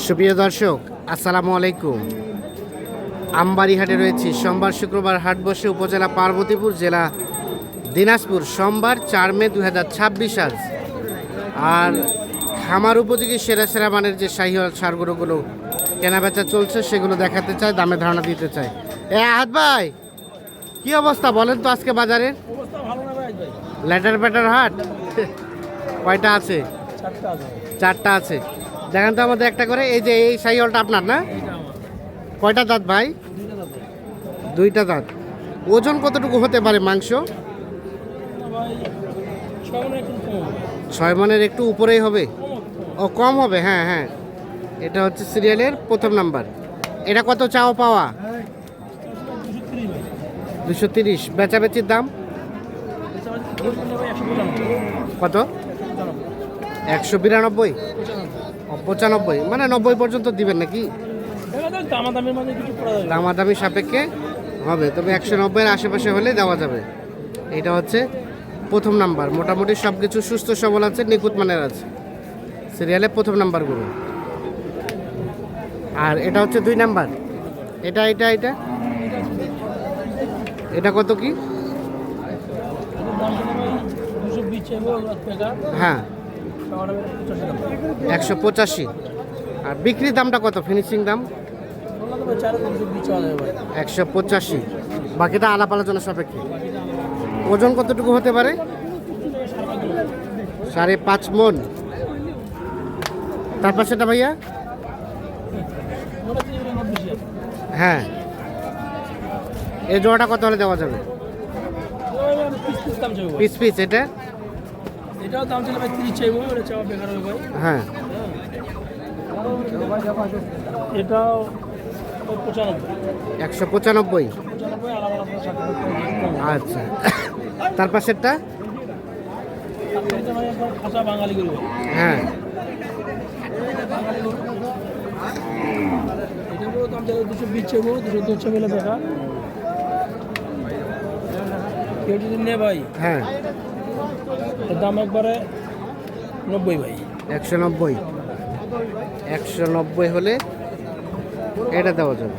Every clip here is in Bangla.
সুপ্রিয় দর্শক, আসসালামু আলাইকুম। আমবাড়িহাটে রয়েছি। সোমবার শুক্রবার হাট বসে উপজেলা পার্বতীপুর, জেলা দিনাজপুর। সোমবার 4 মে 2026 আজ। আর খামার উপযোগী সেরা সেরা মানের যে শাহিওয়াল ষাঁড়গুলোগুলো কেনাবেচা চলছে সেগুলো দেখাতে চাই, দামে ধারণা দিতে চাই। আহাদ ভাই, কি অবস্থা বলেন তো আজকে বাজারের? লেটার পেটার হাট কয়টা আছে? চারটা আছে। দেখেন তো আমাদের একটা করে। এই যে এই শাহিওয়ালটা আপনার না? কয়টা দাঁত ভাই? দুইটা দাঁত। ওজন কতটুকু হতে পারে মাংস? 6 মনের একটু উপরেই হবে। ও কম হবে, হ্যাঁ হ্যাঁ। এটা হচ্ছে সিরিয়ালের প্রথম নাম্বার। এটা কত চাও পাওয়া? 230। বেচাবেচির দাম কত? 192, 95, মানে 90 পর্যন্ত দিবেন নাকি? দামাদামি সাপেক্ষে হবে, তবে 190-এর আশেপাশে হলে দেওয়া যাবে। এটা হচ্ছে প্রথম নাম্বার। মোটামুটি সব কিছু সুস্থ সবল আছে, নিখুঁত মানের আছে। সিরিয়ালে প্রথম নাম্বারগুলো। আর এটা হচ্ছে 2 নাম্বার। এটা এটা এটা এটা কত কি? হ্যাঁ, 185। আর বিক্রির দামটা কত? ফিনিশিং দাম 185। বাকিটা আলাপ আলোচনা সাপেক্ষে। ওজন কতটুকু হতে পারে? 5.5 মন। তারপর সেটা ভাইয়া, হ্যাঁ, এই জোড়াটা কত হলে দেওয়া যাবে? পিস পিস এটা এটাও দাম ছিল ভাই 30 চাইবো, এটা চাওয়া বেকার হবে ভাই। হ্যাঁ, এটাও 95। 195। আচ্ছা, তার পাশেরটা? খাসা বাঙালি গরু। হ্যাঁ, এটাও দাম ছিল 220 চাইবো, 210 চাইবো বেকার। কেউ যদি নে ভাই, হ্যাঁ, এর দাম একবারে 90 ভাই। 190। 190 হলে এটা দেওয়া যাবে।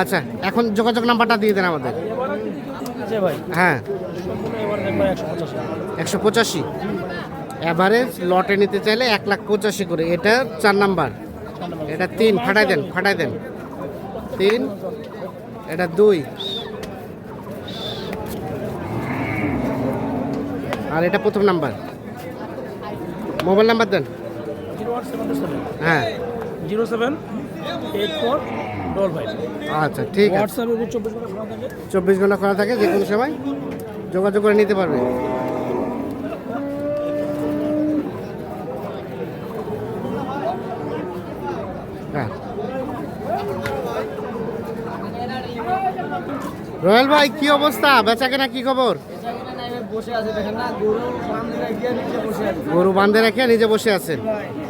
আচ্ছা, এখন যোগাযোগ নাম্বারটা দিয়ে দেন আমাদের। আছে ভাই, হ্যাঁ, এবার একবার 185। 185 অ্যাভারেজ লটে নিতে চাইলে 1,85,000 করে। এটা 4 নাম্বার। এটা 3, ফাটাই দেন ফাটাই দেন। 3, এটা 2, আর এটা প্রথম নাম্বার। মোবাইল নাম্বার দেন। 087 হ্যাঁ, 078455। আচ্ছা ঠিক আছে। হোয়াটসঅ্যাপে 24 ঘন্টা খোলা 24 ঘন্টা খোলা থাকে। থাকে, যে কোনো সময় যোগাযোগ করে নিতে পারবে। হ্যাঁ, রয়েল ভাই, কি অবস্থা? বেচা কেনা কি খবর? গরু বান্ধে রেখে নিজে বসে আছেন।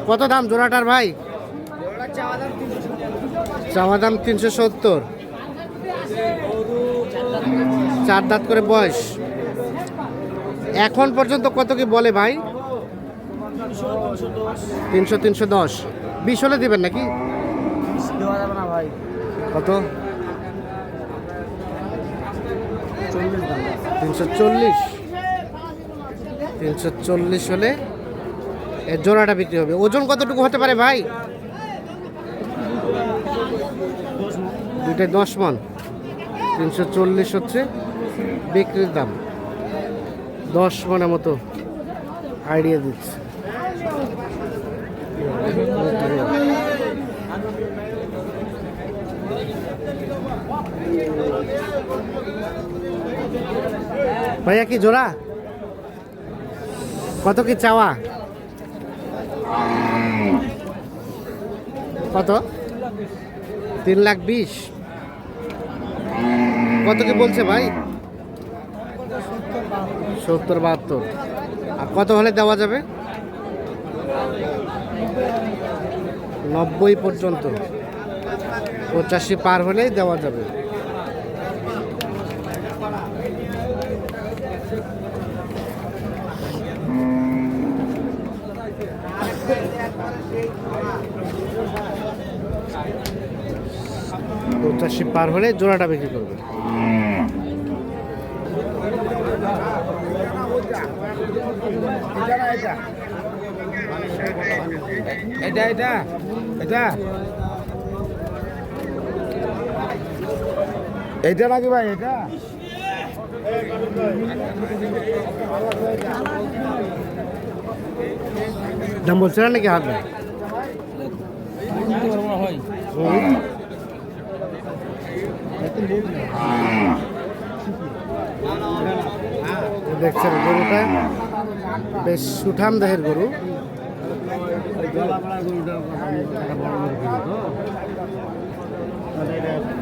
কত দাম জোড়াটার ভাই? চাওয়া দাম 370। 4 দাঁত করে বয়স। এখন পর্যন্ত কত কি বলে ভাই? 300, 310। 20 হলে দিবেন নাকি? কত? 340। 340 হলে এর জোড়াটা বিক্রি হবে। ওজন কতটুকু হতে পারে ভাই? দুইটাই 10 মন। 340 হচ্ছে বিক্রির দাম। 10 মনের মতো আইডিয়া দিচ্ছে। ভাইয়া কি জোড়া? কত কি চাওয়া? কত? 3,20,000। কত কি বলছে ভাই? 70, 72। আর কত হলে দেওয়া যাবে? 90 পর্যন্ত। 85 পার হলেই দেওয়া যাবে। 85 পার হলে জোড়াটা বিক্রি করবে। এটা এটা এটা এটা নাকি ভাই এটা দাম বলছে না নাকি হাত ভাই? দিতে পারবো না হয় দেখছেন গরুটা বেশ সুঠাম দেহের গরু।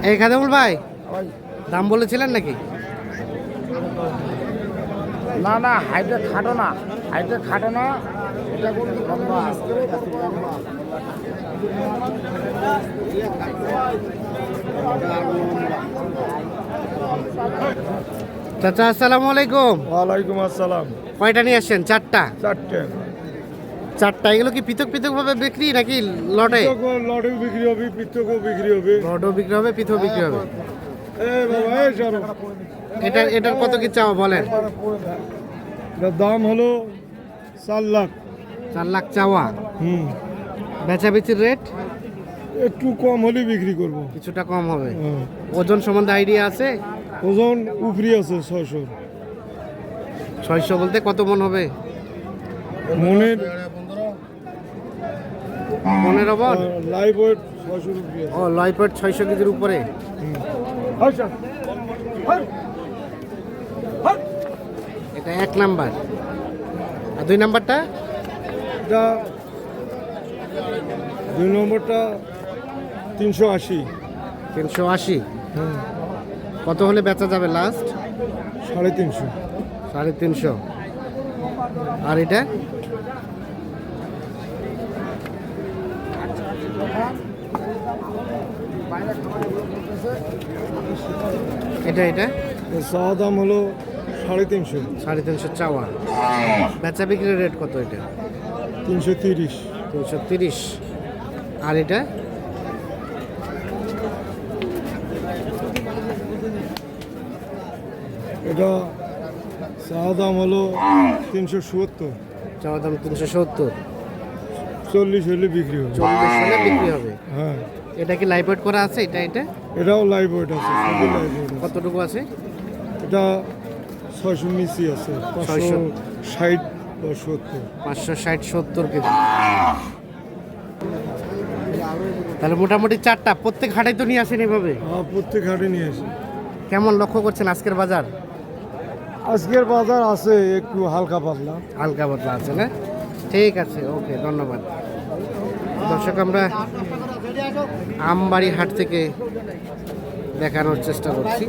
এই খাদেমুল ভাই দাম বলেছিলেন নাকি? না না হাইটে খাটো না, হাইটে খাটো না, এটা কিন্তু লম্বা। চাচা আসসালামু আলাইকুম। ওয়ালাইকুম আসসালাম। কয়টা নিয়ে আসছেন? চারটা। চারটে চারটা। এগুলো কি পৃথক পৃথক ভাবে বিক্রি নাকি লটে? লটেও বিক্রি হবে, পৃথকও বিক্রি হবে। লটও বিক্রি হবে, পৃথক বিক্রি হবে। বাবা এই সরো। এটার কত কি চাওয়া বলেন? এটার দাম হলো 4 লাখ। 4 লাখ চাওয়া। বেচা বিচির রেট একটু কম হলে বিক্রি করব। কিছুটা কম হবে। ওজন সম্বন্ধে আইডিয়া আছে? ওজন উপরি আছে 600। 600 বলতে কত মন হবে? মনের 15 মন। লাইভ ওয়েট 600 উপরি আছে। ও লয়পট 600 কেজির উপরে। আচ্ছা এটা 1 নাম্বার। আর 2 নাম্বারটা? এটা 2 নম্বরটা 380। 380। কত হলে বেচা যাবে লাস্ট? 350। 350। আর এটা? এটা এটা চাওয়া দাম হলো 350। 350 চাওয়া। বেচা বিক্রির রেট কত এটা? 330। 330। আর এটা? এটা চাওয়া দাম হলো 370। চাওয়া দাম 370। 40 হলে বিক্রি হবে। 40 হলে বিক্রি হবে। হ্যাঁ এটা কি লাইভ ওয়েট করা আছে? এটা এটা এটাও লাইভ ওয়েট আছে, সবই লাইভ ওয়েট আছে। কতটুকু আছে? এটা 600 নিচি আছে, 560 বা 70। 560 70 কেজি। তাহলে মোটামুটি চারটা। প্রত্যেক হাটেই তো নিয়ে আসেন এভাবে? প্রত্যেক হাটে নিয়ে আসি। কেমন লক্ষ্য করছেন আজকের বাজার? আজকের বাজার আছে একটু হালকা পাতলা। হালকা পাতলা আছে না? ঠিক আছে, ওকে, ধন্যবাদ। দর্শক, আমরা আমবাড়ি হাট থেকে দেখানোর চেষ্টা করছি।